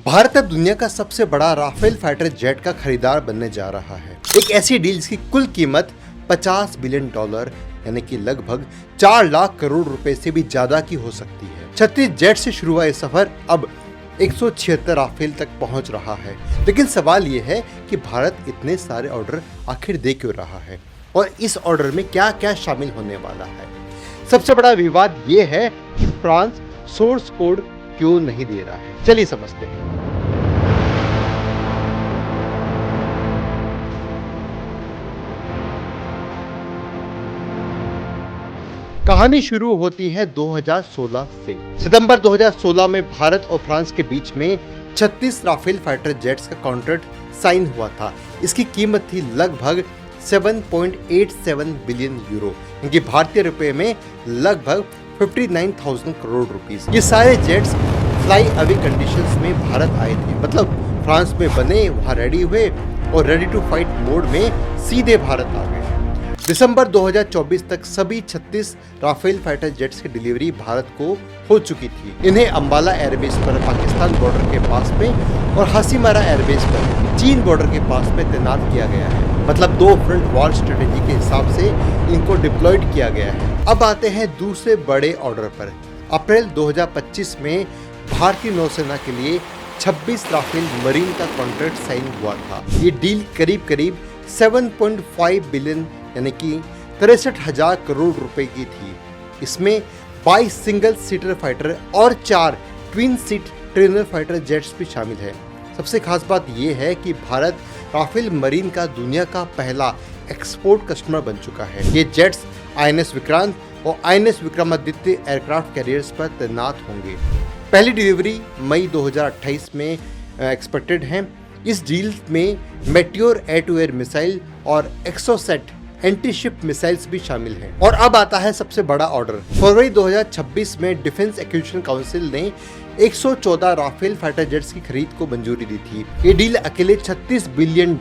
भारत अब दुनिया का सबसे बड़ा राफेल फाइटर जेट का खरीदार बनने जा रहा है। एक ऐसी डील जिसकी कुल कीमत $50 बिलियन यानी कि लगभग 4 लाख करोड़ रुपए से भी ज्यादा की हो सकती है। 36 जेट से शुरू हुआ ये सफर अब 176 राफेल तक पहुंच रहा है। लेकिन सवाल ये है कि भारत इतने सारे ऑर्डर आखिर दे क्यों रहा है और इस ऑर्डर में क्या क्या शामिल होने वाला है। सबसे बड़ा विवाद ये है कि फ्रांस सोर्स कोड क्यों नहीं दे रहा है। चलिए समझते हैं। कहानी शुरू होती है 2016 से। सितंबर 2016 में भारत और फ्रांस के बीच में 36 राफेल फाइटर जेट्स का कॉन्ट्रैक्ट साइन हुआ था। इसकी कीमत थी लगभग 7.87 बिलियन यूरो, इनकी भारतीय रुपए में लगभग 59,000 करोड़ रुपीस। ये सारे जेट्स फ्लाई अवे कंडीशंस में भारत आए थे, मतलब फ्रांस में बने, वहां रेडी हुए और रेडी टू फाइट मोड में सीधे भारत आ गए। दिसंबर 2024 तक सभी 36 राफेल फाइटर जेट्स की डिलीवरी भारत को हो चुकी थी। इन्हें अंबाला एयरबेस पर पाकिस्तान बॉर्डर के पास में और हासीमारा एयरबेस पर चीन बॉर्डर के पास में तैनात किया गया है। मतलब 2 फ्रंट वॉर स्ट्रेटेजी के हिसाब से इनको डिप्लॉयड किया गया है। अब आते हैं दूसरे बड़े ऑर्डर पर। अप्रैल 2025 में भारतीय नौसेना के लिए 26 राफेल मरीन का कॉन्ट्रैक्ट साइन हुआ था। ये डील करीब 7.5 बिलियन यानी कि 63,000 करोड़ रुपए की थी। इसमें 22 सिंगल सीटर फाइटर और 4 twin seat trainer fighter jets भी शामिल है। सबसे खास बात यह है कि भारत राफेल मरीन का दुनिया का पहला एक्सपोर्ट कस्टमर बन चुका है। ये जेट्स INS विक्रांत और INS विक्रमादित्य एयरक्राफ्ट कैरियर्स पर तैनात होंगे। पहली डिलीवरी मई 2028 में एक्सपेक्टेड है। इस डील में Meteor air to air missile और एक्सोसेट एंटी शिप मिसाइल्स भी शामिल हैं। और अब आता है सबसे बड़ा ऑर्डर। फरवरी 2026 में डिफेंस एक्विजिशन काउंसिल ने 114 राफेल फाइटर जेट्स की खरीद को मंजूरी दी थी। ये डील अकेले $36 बिलियन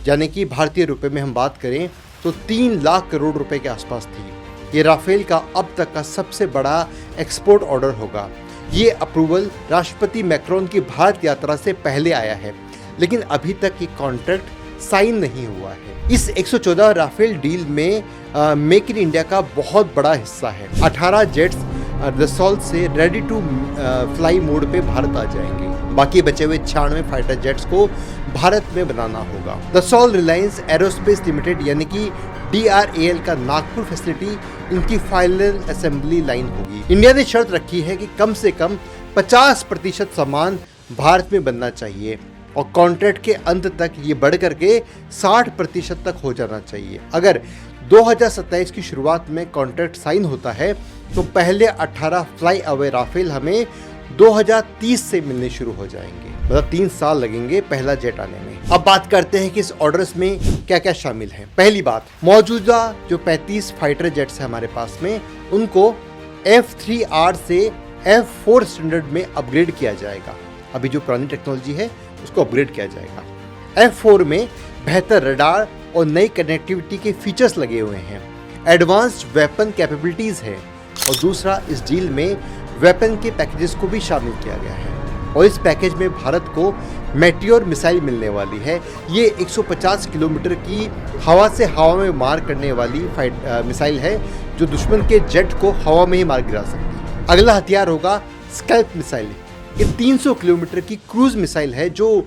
यानी कि भारतीय रुपए में हम बात करें तो 3 लाख करोड़ रुपए के आसपास थी। ये राफेल का अब तक का सबसे बड़ा एक्सपोर्ट ऑर्डर होगा। ये अप्रूवल राष्ट्रपति मैक्रोन की भारत यात्रा से पहले आया है, लेकिन अभी तक ये कॉन्ट्रैक्ट साइन नहीं हुआ है। इस 114 राफेल डील में मेक इन इंडिया का बहुत बड़ा हिस्सा है। 18 जेट्स दसॉल्ट से रेडी टू फ्लाई मोड पे भारत आ जाएंगे। बाकी बचे हुए 96 फाइटर जेट्स को भारत में बनाना होगा। दसॉल्ट रिलायंस एरोस्पेस लिमिटेड यानी कि DRAL का नागपुर फैसिलिटी इनकी फाइनल असेंबली लाइन होगी। इंडिया ने शर्त रखी है कि कम से कम 50% सामान भारत में बनना चाहिए और कॉन्ट्रैक्ट के अंत तक ये बढ़ करके 60% तक हो जाना चाहिए। अगर 2027 की शुरुआत में कॉन्ट्रैक्ट साइन होता है तो पहले 18 फ्लाई अवे राफेल हमें 2030 से मिलने शुरू हो जाएंगे। मतलब 3 साल लगेंगे पहला जेट आने में। अब बात करते हैं कि इस ऑर्डर्स में क्या क्या शामिल है। पहली बात, मौजूदा जो 35 फाइटर जेट्स है हमारे पास में, उनको F3R से F4 स्टैंडर्ड में अपग्रेड किया जाएगा। अभी जो पुरानी टेक्नोलॉजी है उसको अपग्रेड किया जाएगा। F4 में बेहतर रडार और नई कनेक्टिविटी के फीचर्स लगे हुए हैं। एडवांस्ड वेपन कैपेबिलिटीज है और दूसरा, इस डील में वेपन के पैकेजेस को भी शामिल किया गया है और इस पैकेज में भारत को मेटियोर मिसाइल मिलने वाली है। ये 150 किलोमीटर की हवा से हवा में मार करने वाली मिसाइल है जो दुश्मन के जेट को हवा में ही मार गिरा सकती है। अगला हथियार होगा स्कैल्प मिसाइल। ये 300 किलोमीटर की क्रूज मिसाइल है जो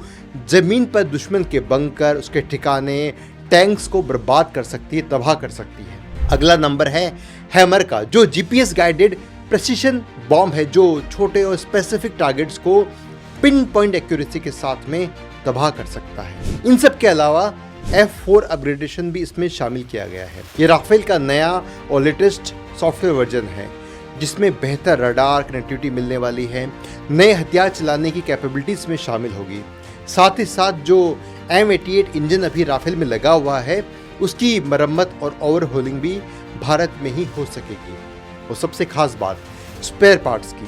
जमीन पर दुश्मन के बंकर, उसके ठिकाने, टैंक्स को बर्बाद कर सकती है, तबाह कर सकती है। अगला नंबर है हैमर का, जो GPS गाइडेड प्रेसिशन बॉम्ब है जो छोटे और स्पेसिफिक टारगेट्स को पिन पॉइंट एक्यूरेसी के साथ में तबाह कर सकता है। इन सब के अलावा F4 अपग्रेडेशन भी इसमें शामिल किया गया है। ये राफेल का नया और लेटेस्ट सॉफ्टवेयर वर्जन है जिसमें बेहतर रडार कनेक्टिविटी मिलने वाली है। नए हथियार चलाने की कैपेबिलिटीज में शामिल होगी। साथ ही साथ जो M88 इंजन अभी राफेल में लगा हुआ है उसकी मरम्मत और ओवरहोलिंग भी भारत में ही हो सकेगी। और सबसे खास बात, स्पेयर पार्ट्स की,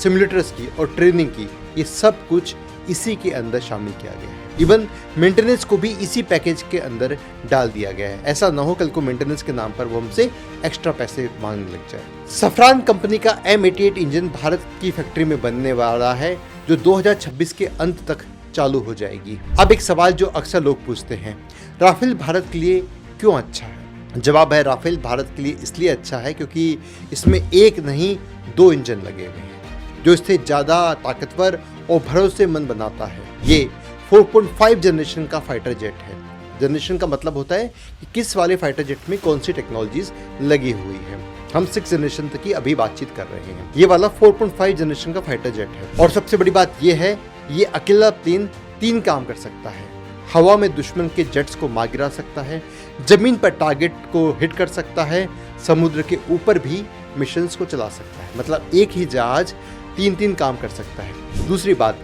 सिमुलेटर्स की और ट्रेनिंग की, ये सब कुछ इसी के अंदर शामिल किया गया है। इवन मेंटेनेंस को भी इसी पैकेज के अंदर डाल दिया गया है। ऐसा ना हो कल को मेंटेनेंस के नाम पर वो हमसे एक्स्ट्रा पैसे मांगने लग जाए। सफरान कंपनी का M88 इंजन भारत की फैक्ट्री में बनने वाला है जो 2026 के अंत तक चालू हो जाएगी। अब एक सवाल जो अक्सर लोग पूछते हैं, राफेल भारत के लिए क्यों अच्छा है? जवाब है, राफेल भारत के लिए इसलिए अच्छा है क्योंकि इसमें एक नहीं 2 इंजन लगे हुए हैं, जो इससे ज़्यादा ताकतवर और भरोसेमंद बनाता है। ये 4.5 जनरेशन का फाइटर जेट है। जनरेशन का मतलब होता है कि किस वाले फाइटर जेट में कौन सी टेक्नोलॉजीज लगी हुई है। हम 6 जनरेशन तक की अभी बातचीत कर रहे हैं। ये वाला 4.5 जनरेशन का फाइटर जेट है। और सबसे बड़ी बात ये है, ये अकेला प्लेन 3 काम कर सकता है। हवा में दुश्मन के जेट्स को मार गिरा सकता है, जमीन पर टारगेट को हिट कर सकता है, समुद्र के ऊपर भी मिशंस को चला सकता है। मतलब एक ही जहाज 3 काम कर सकता है। दूसरी बात,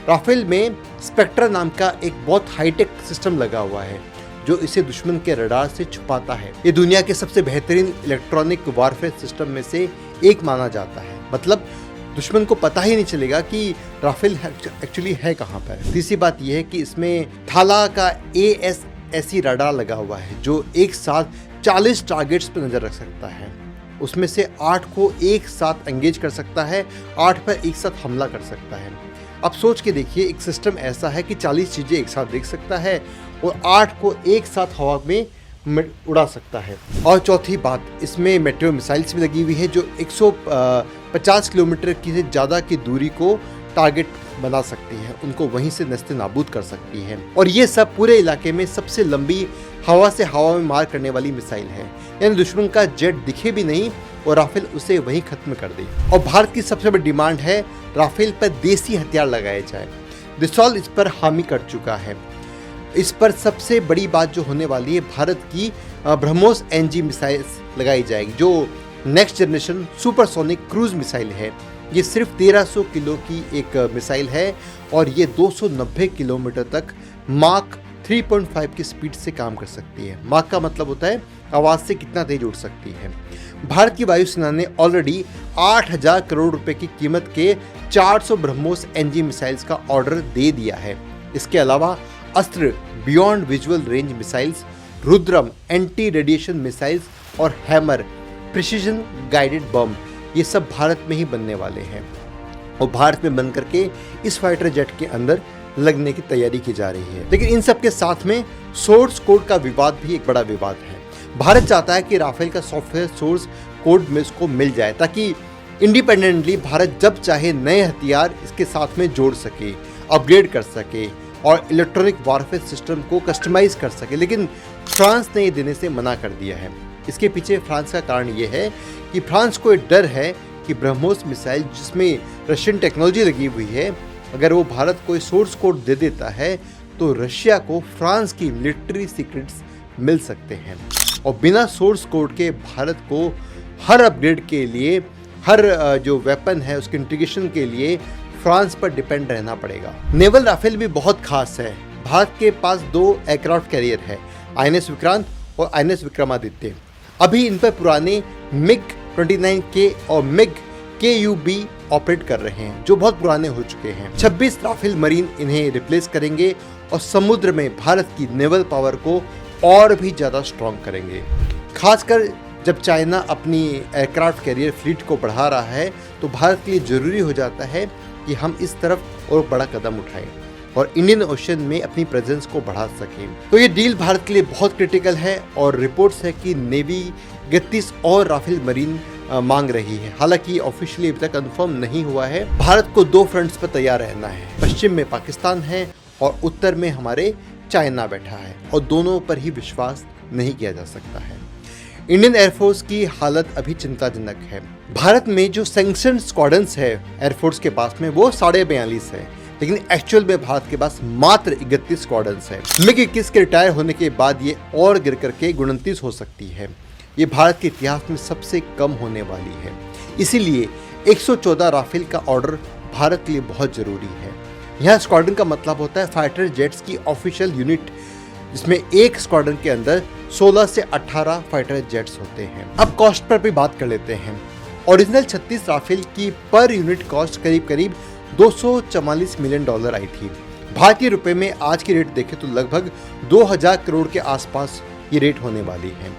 राफेल में स्पेक्ट्रा नाम का एक बहुत हाईटेक सिस्टम लगा हुआ है जो इसे दुश्मन के रडार से छुपाता है। ये दुनिया के सबसे बेहतरीन इलेक्ट्रॉनिक वारफेयर सिस्टम में से एक माना जाता है। मतलब दुश्मन को पता ही नहीं चलेगा कि राफेल एक्चुअली है कहाँ पर। तीसरी बात यह है कि इसमें थाला का ASSE रडार लगा हुआ है जो एक साथ 40 टारगेट्स पर नजर रख सकता है। उसमें से 8 को एक साथ एंगेज कर सकता है, 8 पर एक साथ हमला कर सकता है। अब सोच के देखिए, एक सिस्टम ऐसा है कि 40 चीज़ें एक साथ देख सकता है और 8 को एक साथ हवा में उड़ा सकता है। और चौथी बात, इसमें मेट्रो मिसाइल्स भी लगी हुई है जो 150 किलोमीटर की से ज़्यादा की दूरी को टारगेट बना सकती है, उनको वहीं से नस्ते नाबूद कर सकती है। और ये सब पूरे इलाके में सबसे लंबी हवा से हवा में मार करने वाली मिसाइल है, यानी दुश्मन का जेट दिखे भी नहीं और राफेल उसे वहीं खत्म कर दे। और भारत की सबसे बड़ी डिमांड है राफेल पर देसी हथियार लगाए जाए। दसॉल्ट इस पर हामी कर चुका है। इस पर सबसे बड़ी बात जो होने वाली है, भारत की ब्रह्मोस NG मिसाइल्स लगाई जाएगी जो next generation supersonic cruise missile है। ये सिर्फ 1300 किलो की एक मिसाइल है और ये 290 किलोमीटर तक माक 3.5 की स्पीड से काम कर सकती है। माक का मतलब होता है आवाज़ से कितना तेज उड़ सकती है। भारत की वायुसेना ने ऑलरेडी 8000 करोड़ रुपए की कीमत के 400 ब्रह्मोस NG मिसाइल्स का ऑर्डर दे दिया है। इसके अलावा अस्त्र beyond visual range missiles, Rudram anti radiation missiles और हैमर प्रिसीजन गाइडेड बम, ये सब भारत में ही बनने वाले हैं और भारत में बन करके इस फाइटर जेट के अंदर लगने की तैयारी की जा रही है। लेकिन इन सब के साथ में सोर्स कोड का विवाद भी एक बड़ा विवाद है। भारत चाहता है कि राफेल का सॉफ्टवेयर सोर्स कोड में उसको मिल जाए ताकि इंडिपेंडेंटली भारत जब चाहे नए हथियार इसके साथ में जोड़ सके, अपग्रेड कर सके और इलेक्ट्रॉनिक वारफेयर सिस्टम को कस्टमाइज कर सके। लेकिन फ्रांस ने ये देने से मना कर दिया है। इसके पीछे फ्रांस का कारण ये है कि फ्रांस को एक डर है कि ब्रह्मोस मिसाइल जिसमें रशियन टेक्नोलॉजी लगी हुई है, अगर वो भारत को सोर्स कोड दे देता है तो रशिया को फ्रांस की मिलिट्री सीक्रेट्स मिल सकते हैं और बिना सोर्स कोड के भारत को हर अपग्रेड के लिए, हर जो वेपन है उसके इंटीग्रेशन के लिए फ्रांस पर डिपेंड रहना पड़ेगा। नेवल राफेल भी बहुत खास है। भारत के पास 2 एयरक्राफ्ट कैरियर है, INS विक्रांत और INS विक्रमादित्य। अभी इन पर पुराने MiG-29K और MiG-KUB ऑपरेट कर रहे हैं जो बहुत पुराने हो चुके हैं। 26 राफेल मरीन इन्हें रिप्लेस करेंगे और समुद्र में भारत की नेवल पावर को और भी ज़्यादा स्ट्रॉन्ग करेंगे। खासकर जब चाइना अपनी एयरक्राफ्ट कैरियर फ्लीट को बढ़ा रहा है तो भारत के लिए ज़रूरी हो जाता है कि हम इस तरफ और बड़ा कदम उठाएं और इंडियन ओशन में अपनी प्रेजेंस को बढ़ा सकें। तो ये डील भारत के लिए बहुत क्रिटिकल है और रिपोर्ट्स है कि नेवी 31 और राफेल मरीन मांग रही है। हालांकि ऑफिशियली अभी तक कंफर्म नहीं हुआ है। भारत को 2 फ्रंट्स पर तैयार रहना है। पश्चिम में पाकिस्तान है और उत्तर में हमारे चाइना बैठा है और दोनों पर ही विश्वास नहीं किया जा सकता है। इंडियन एयरफोर्स की हालत अभी चिंताजनक है। भारत में जो सैंक्शन स्क्वाड्रन्स है एयरफोर्स के पास में वो 42.5 है, लेकिन एक्चुअल में भारत के पास मात्र 31 स्क्वाड्रन्स है। MiG-21 के रिटायर होने के बाद ये और गिर करके 29 हो सकती है। ये भारत के इतिहास में सबसे कम होने वाली है। इसीलिए 114 राफेल का ऑर्डर भारत के लिए बहुत जरूरी है। यहाँ स्क्वाड्रन का मतलब होता है फाइटर जेट्स की ऑफिशियल यूनिट, जिसमें एक स्क्वाड्रन के अंदर 16 से 18 फाइटर जेट्स होते हैं। अब कॉस्ट पर भी बात कर लेते हैं। ओरिजिनल 36 राफेल की पर यूनिट कॉस्ट करीब $244 मिलियन आई थी। भारतीय रुपए में आज की रेट देखें तो लगभग 2000 करोड़ के आसपास ये रेट होने वाली है।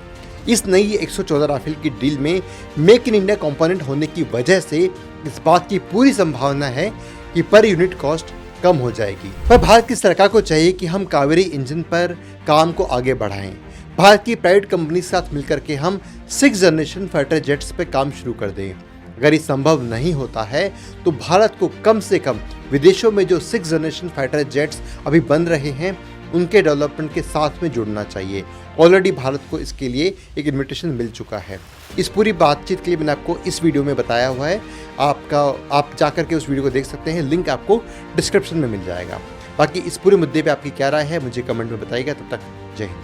इस नई 114 राफेल की डील में मेक इन इंडिया कंपोनेंट होने की वजह से इस बात की पूरी संभावना है कि पर यूनिट कॉस्ट कम हो जाएगी। पर भारत की सरकार को चाहिए कि हम कावेरी इंजन पर काम को आगे बढ़ाएं। भारत की प्राइवेट कंपनी के साथ मिलकर के हम 6th जनरेशन फाइटर जेट्स पे काम शुरू कर दें। अगर ये संभव नहीं होता है तो भारत को कम से कम विदेशों में जो 6th जनरेशन फाइटर जेट्स अभी बन रहे हैं उनके डेवलपमेंट के साथ में जुड़ना चाहिए। ऑलरेडी भारत को इसके लिए एक इन्विटेशन मिल चुका है। इस पूरी बातचीत के लिए मैंने आपको इस वीडियो में बताया हुआ है, आप जाकर के उस वीडियो को देख सकते हैं, लिंक आपको डिस्क्रिप्शन में मिल जाएगा। बाकी इस पूरे मुद्दे पे आपकी क्या राय है मुझे कमेंट में बताइएगा। तब तक जय हिंद।